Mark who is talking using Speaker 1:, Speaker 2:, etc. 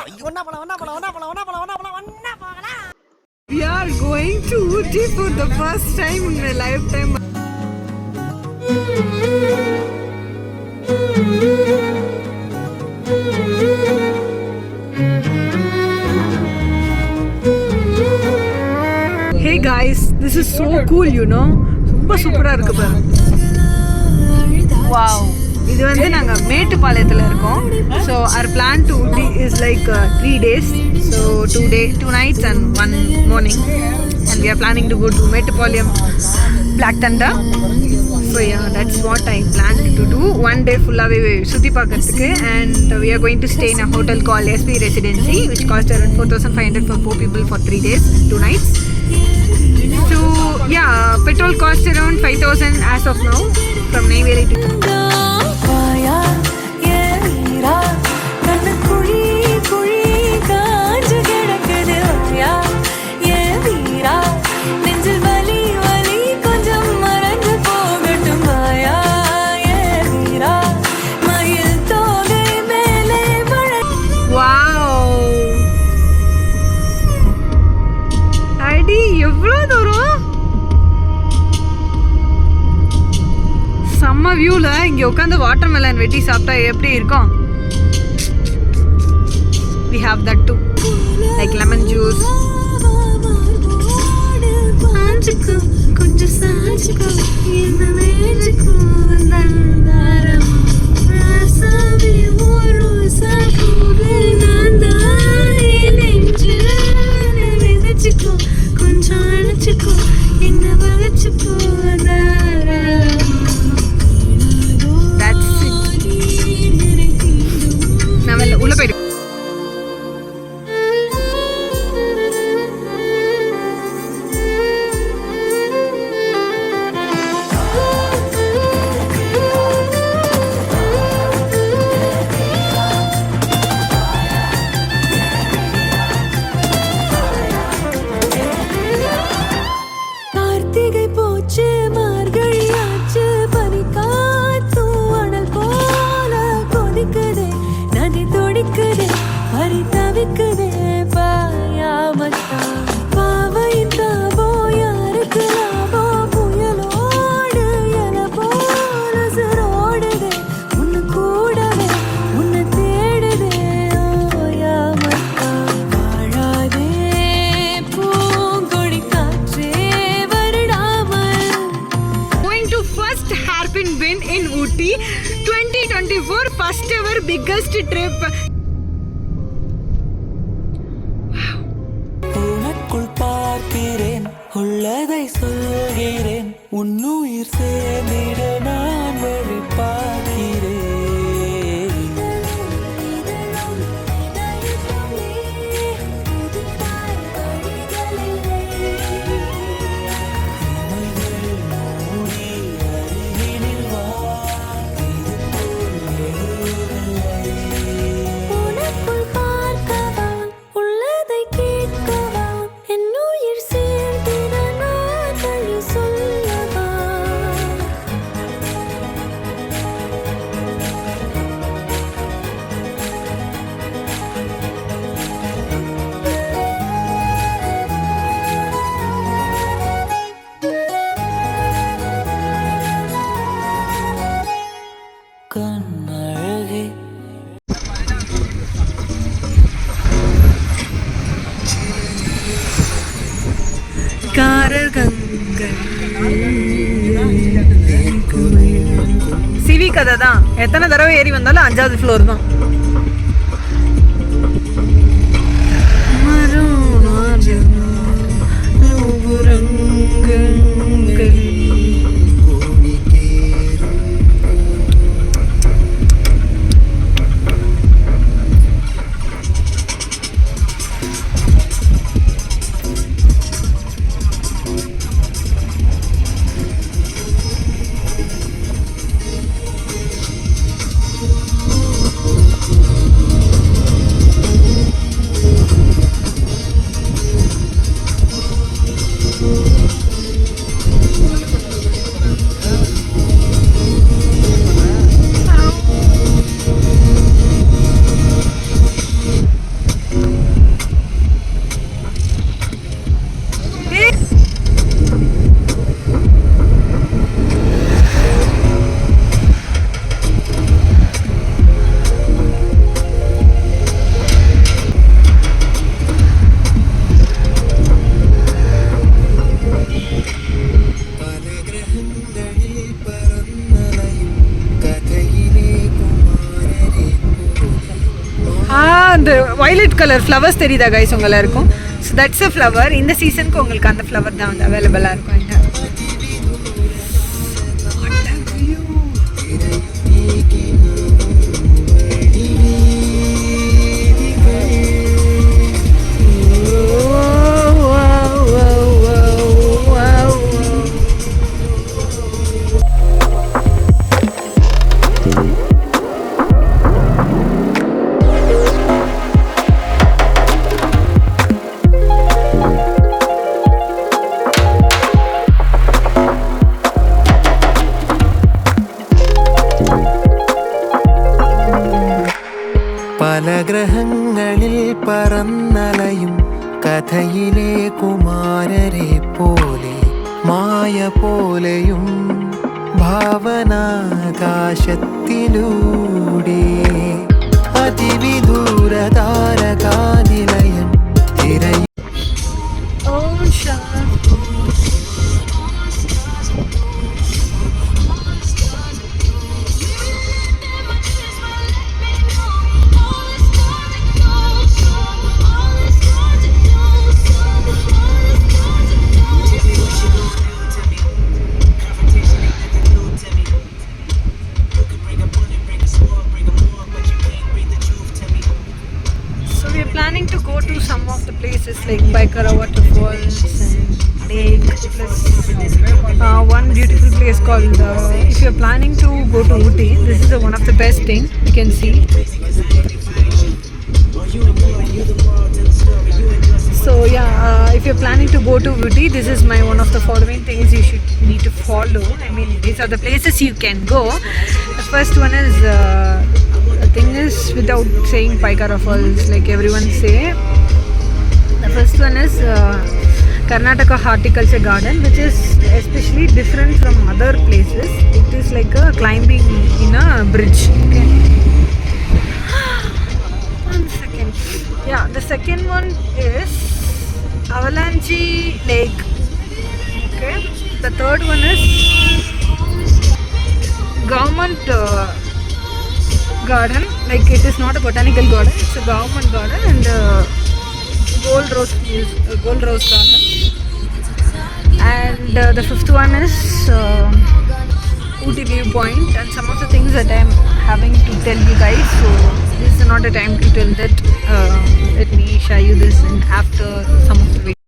Speaker 1: We are going to Ooty for the first time in my lifetime. Hey guys, this is so cool, you know. ரொம்ப சூப்பரா இருக்கு பாரு. Wow. இது வந்து நாங்க மேட்டுப்பாளையத்துல இருக்கோம். So our plan to Ooty is like 3 days. So 2 nights and 1 morning. And we are planning to go to Mettupalayam, Black Thunder. So yeah, that's what I planned to do. One day full-ave சுத்தி பார்க்கிறதுக்கு, and we are going to stay in a hotel called SP Residency, which costs around 4,500 for 4 people for 3 days, 2 nights. So yeah, petrol costs around 5,000 as of now from Neyveli to வியூல இங்க உட்கார்ந்து watermelon வெட்டி சாப்பிட்டா எப்படி இருக்கும்? We have that too, like lemon juice. கொஞ்சம் சாஞ்சுக்கோ என்ன வேஞ்சுக்கோ நந்தாரம் ராசாவே ஒரு சாகுவே நந்தாரே நெஞ்சில விதைச்சுக்கோ கொஞ்சம் அணைச்சுக்கோ என்ன வளைச்சுக்கோ உள்ள போயிடு. கார்த்திகை போச்சு மார்கழியாச்சு பனிக்காத்து அனல் போல கொதிக்குதே நதி துடிக்குதே பறி தவிக்குதே பாயாமத்தான் பாவையின் தாபோ யாருக்கு லாபோ புயலோடு எல போல சிரோடுதே உன்னு கூடவே உன்னை தேடுதே ஓயாமத்தான் வாழாதே பூங்கொடி காற்றே வருடாமல். Going to first hairpin win in Ooty 2024, first ever biggest trip.
Speaker 2: உனக்குள் பார்க்கிறேன் உள்ளதை சொல்கிறேன் உன்னுயிர் சேர்ந்திட நான் வழி பார்க்கிறேன்.
Speaker 1: சிவி கதை தான், எத்தனை தடவை ஏறி வந்தாலும் 5வது ஃப்ளோர் தான். ஒரு வயலட் கலர் ஃப்ளவர்ஸ் தெரியுதா கைஸ் உங்களை இருக்கும். So that's a flower. இந்த சீசனுக்கு உங்களுக்கு அந்த ஃப்ளவர் தான் வந்து அவைலபிளாக இருக்கும் இங்கே.
Speaker 2: പല ഗ്രഹങ്ങളിൽ പറന്നലയും കഥയിലെ കുമാരരെ പോലെ മായ പോലെയും ഭാവനാകാശത്തിലൂടെ അതിവിദൂര താരകാനിലയം തിരയും.
Speaker 1: Planning to go to some of the places like Baikara waterfalls and lake, plus one beautiful place called if you're planning to go to Ooty, this is one of the best thing you can see. So yeah, if you're planning to go to Ooty, this is my one of the following things you should need to follow. I mean, these are the places you can go. The first one is the thing is, without saying Paikara Falls like everyone say, the first one is Karnataka Horticulture Garden, which is especially different from other places. It is like a climbing in a bridge. Okay. One second. Yeah, the second one is Avalanche Lake. Okay. The third one is government garden. Like it is not a botanical garden; it's a government garden, and Gold Rose garden. And the fifth one is Ooty Viewpoint, and some of the things that I am having to tell you guys. So this is not a time to tell that. Let me show you this and after some of the videos.